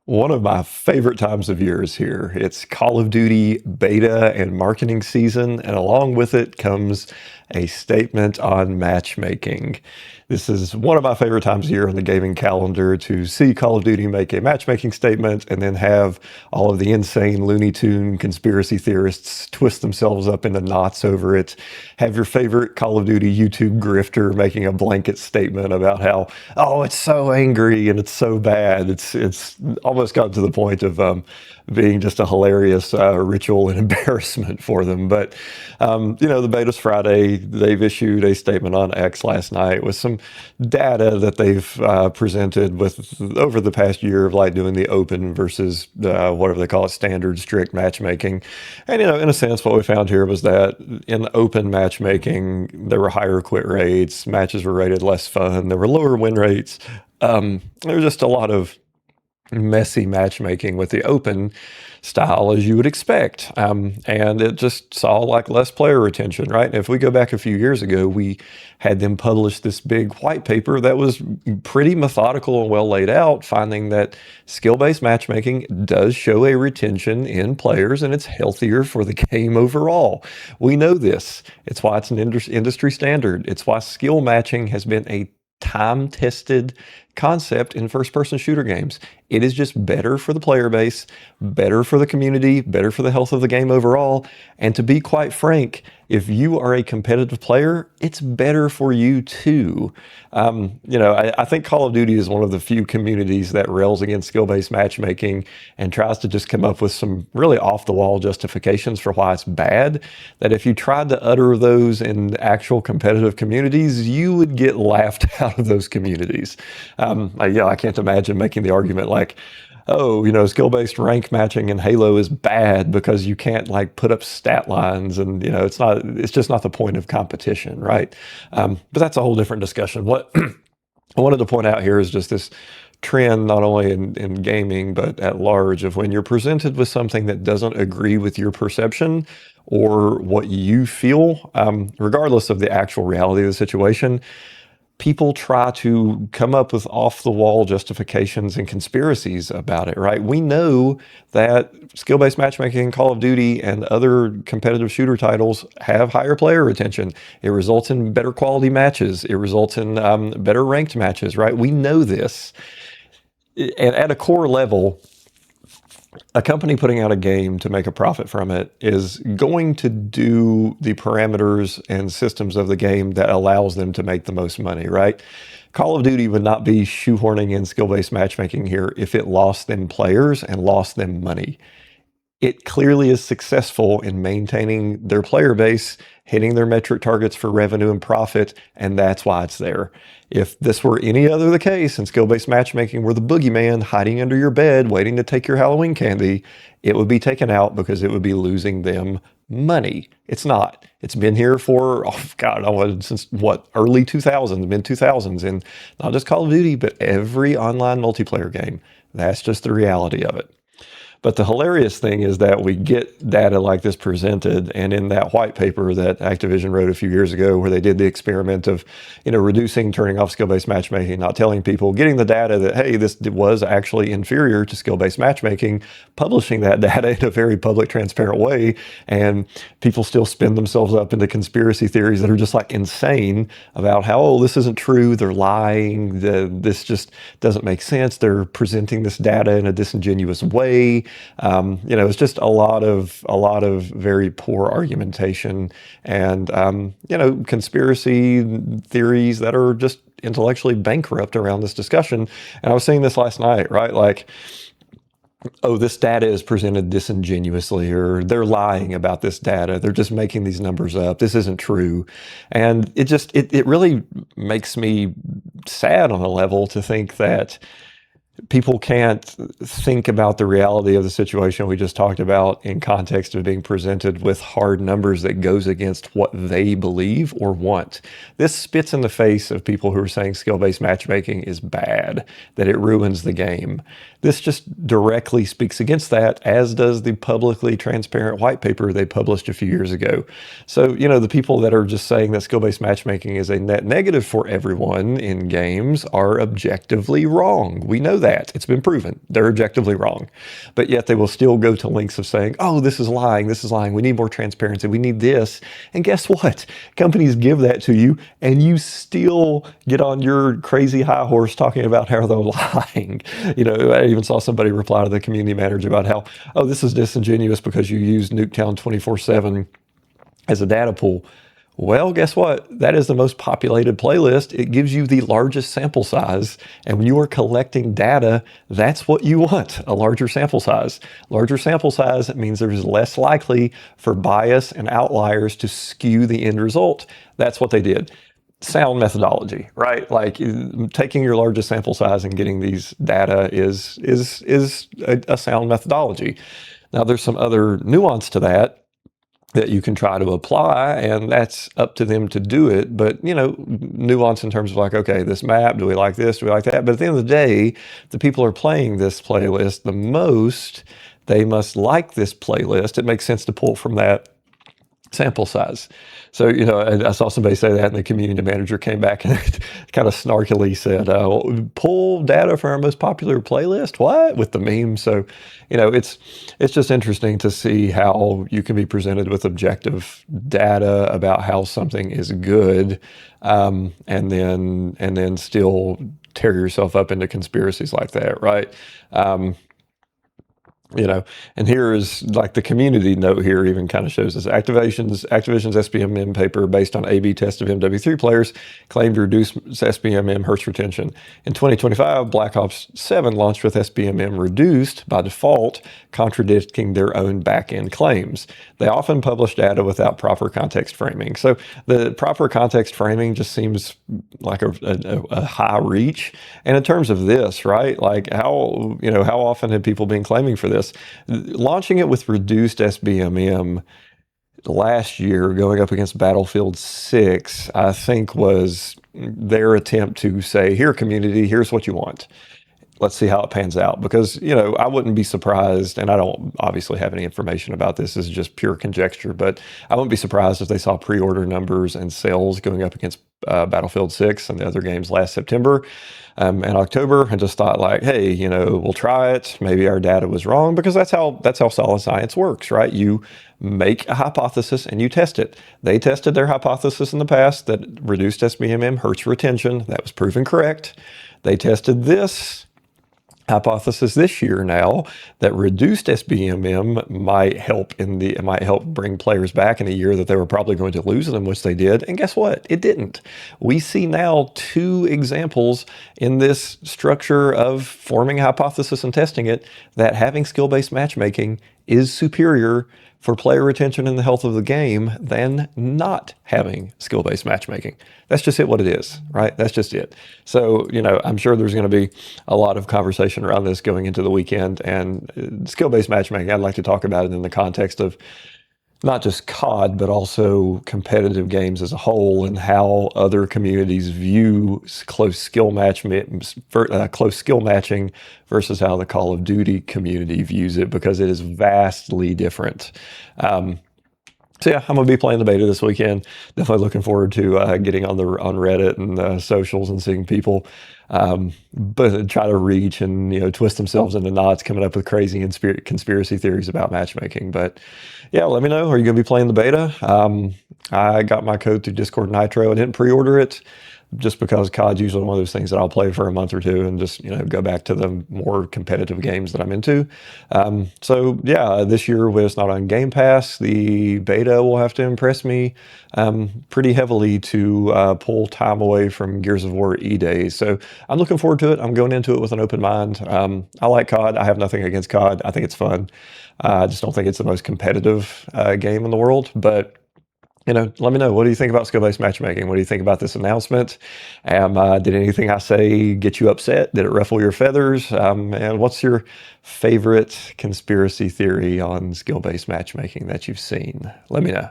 One of my favorite times of year is here. It's Call of Duty beta and marketing season, and along with it comes a statement on matchmaking. This is one of my favorite times of year on the gaming calendar to see Call of Duty make a matchmaking statement and then have all of the insane Looney Tune conspiracy theorists twist themselves up into knots over it. Have your favorite Call of Duty YouTube grifter making a blanket statement about how, oh, it's so angry and it's so bad. It's almost gotten to the point of being just a hilarious ritual and embarrassment for them. But, the beta's Friday. They've issued a statement on X last night with some data that they've presented with over the past year of like doing the open versus whatever they call it, standard strict matchmaking. And, in a sense, what we found here was that in the open matchmaking, there were higher quit rates, matches were rated less fun, there were lower win rates. There was just a lot of messy matchmaking with the open style, as you would expect. And it just saw like less player retention, right? And if we go back a few years ago, we had them publish this big white paper that was pretty methodical and well laid out, finding that skill-based matchmaking does show a retention in players and it's healthier for the game overall. We know this. It's why it's an industry standard. It's why skill matching has been a time-tested concept in first-person shooter games. It is just better for the player base, better for the community, better for the health of the game overall. And to be quite frank, if you are a competitive player, it's better for you too. I think Call of Duty is one of the few communities that rails against skill-based matchmaking and tries to just come up with some really off-the-wall justifications for why it's bad, that if you tried to utter those in actual competitive communities, you would get laughed out of those communities. I can't imagine making the argument like, oh, skill-based rank matching in Halo is bad because you can't like put up stat lines and, it's just not the point of competition, right? But that's a whole different discussion. What I wanted to point out here is just this trend, not only in gaming, but at large, of when you're presented with something that doesn't agree with your perception or what you feel, regardless of the actual reality of the situation, people try to come up with off-the-wall justifications and conspiracies about it, right? We know that skill-based matchmaking in Call of Duty and other competitive shooter titles have higher player retention. It results in better quality matches. It results in better ranked matches, right? We know this. And at a core level, a company putting out a game to make a profit from it is going to do the parameters and systems of the game that allows them to make the most money, right? Call of Duty would not be shoehorning in skill-based matchmaking here if it lost them players and lost them money. It clearly is successful in maintaining their player base, hitting their metric targets for revenue and profit, and that's why it's there. If this were any other the case and skill-based matchmaking were the boogeyman hiding under your bed waiting to take your Halloween candy, it would be taken out because it would be losing them money. It's not. It's been here for, since early 2000s, mid-2000s, and not just Call of Duty, but every online multiplayer game. That's just the reality of it. But the hilarious thing is that we get data like this presented, and in that white paper that Activision wrote a few years ago where they did the experiment of, reducing, turning off skill-based matchmaking, not telling people, getting the data that, hey, this was actually inferior to skill-based matchmaking, publishing that data in a very public, transparent way, and people still spin themselves up into conspiracy theories that are just like insane about how, oh, this isn't true, they're lying, this just doesn't make sense, they're presenting this data in a disingenuous way. It's just a lot of very poor argumentation and, conspiracy theories that are just intellectually bankrupt around this discussion. And I was saying this last night, right? Like, oh, this data is presented disingenuously, or they're lying about this data. They're just making these numbers up. This isn't true. And it really makes me sad on a level to think that people can't think about the reality of the situation we just talked about in context of being presented with hard numbers that goes against what they believe or want. This spits in the face of people who are saying skill-based matchmaking is bad, that it ruins the game. This just directly speaks against that, as does the publicly transparent white paper they published a few years ago. So, the people that are just saying that skill-based matchmaking is a net negative for everyone in games are objectively wrong. We know that. that. It's been proven. They're objectively wrong. But yet they will still go to lengths of saying, oh, this is lying. This is lying. We need more transparency. We need this. And guess what? Companies give that to you, and you still get on your crazy high horse talking about how they're lying. I even saw somebody reply to the community manager about how, oh, this is disingenuous because you use Nuketown 24/7 as a data pool. Well, guess what? That is the most populated playlist. It gives you the largest sample size. And when you are collecting data, that's what you want, a larger sample size. Larger sample size means there's less likely for bias and outliers to skew the end result. That's what they did. Sound methodology, right? Like taking your largest sample size and getting these data is a sound methodology. Now, there's some other nuance to that you can try to apply, and that's up to them to do it. But, nuance in terms of like, okay, this map, do we like this? Do we like that? But at the end of the day, the people are playing this playlist the most. They must like this playlist. It makes sense to pull from that sample size. So, I saw somebody say that, and the community manager came back and kind of snarkily said, pull data from our most popular playlist? What? With the meme. So, it's just interesting to see how you can be presented with objective data about how something is good, and then still tear yourself up into conspiracies like that, right? And here is like the community note here even kind of shows us Activision's SBMM paper based on A/B test of MW3 players claimed to reduce SBMM Hertz retention. In 2025, Black Ops 7 launched with SBMM reduced by default, contradicting their own back-end claims. They often publish data without proper context framing. So the proper context framing just seems like a high reach. And in terms of this, right, like how often have people been claiming for this? Launching it with reduced SBMM last year, going up against Battlefield 6, I think was their attempt to say, here, community, here's what you want. Let's see how it pans out. Because, I wouldn't be surprised, and I don't obviously have any information about this. This is just pure conjecture, but I wouldn't be surprised if they saw pre-order numbers and sales going up against Battlefield 6 and the other games last September and October, and just thought like, hey, we'll try it. Maybe our data was wrong, because that's how solid science works, right? You make a hypothesis and you test it. They tested their hypothesis in the past that reduced SBMM hurts retention. That was proven correct. They tested this hypothesis this year now that reduced SBMM might help bring players back in a year that they were probably going to lose them, which they did. And guess what? It didn't. We see now 2 examples in this structure of forming a hypothesis and testing it that having skill-based matchmaking is superior for player retention and the health of the game than not having skill-based matchmaking. That's just what it is, right? That's just it. So, I'm sure there's going to be a lot of conversation around this going into the weekend, and skill-based matchmaking, I'd like to talk about it in the context of not just COD, but also competitive games as a whole, and how other communities view close skill matching versus how the Call of Duty community views it, because it is vastly different. So yeah, I'm gonna be playing the beta this weekend. Definitely looking forward to getting on Reddit and socials and seeing people but try to reach and twist themselves into knots, coming up with crazy conspiracy theories about matchmaking. But yeah, let me know. Are you gonna be playing the beta? I got my code through Discord Nitro. I didn't pre-order it, just because COD's usually one of those things that I'll play for a month or two and just go back to the more competitive games that I'm into. So yeah, this year when it's not on Game Pass, the beta will have to impress me pretty heavily to pull time away from Gears of War E-Days. So I'm looking forward to it. I'm going into it with an open mind. I like COD. I have nothing against COD. I think it's fun. I just don't think it's the most competitive game in the world, but let me know. What do you think about skill-based matchmaking? What do you think about this announcement? Did anything I say get you upset? Did it ruffle your feathers? And what's your favorite conspiracy theory on skill-based matchmaking that you've seen? Let me know.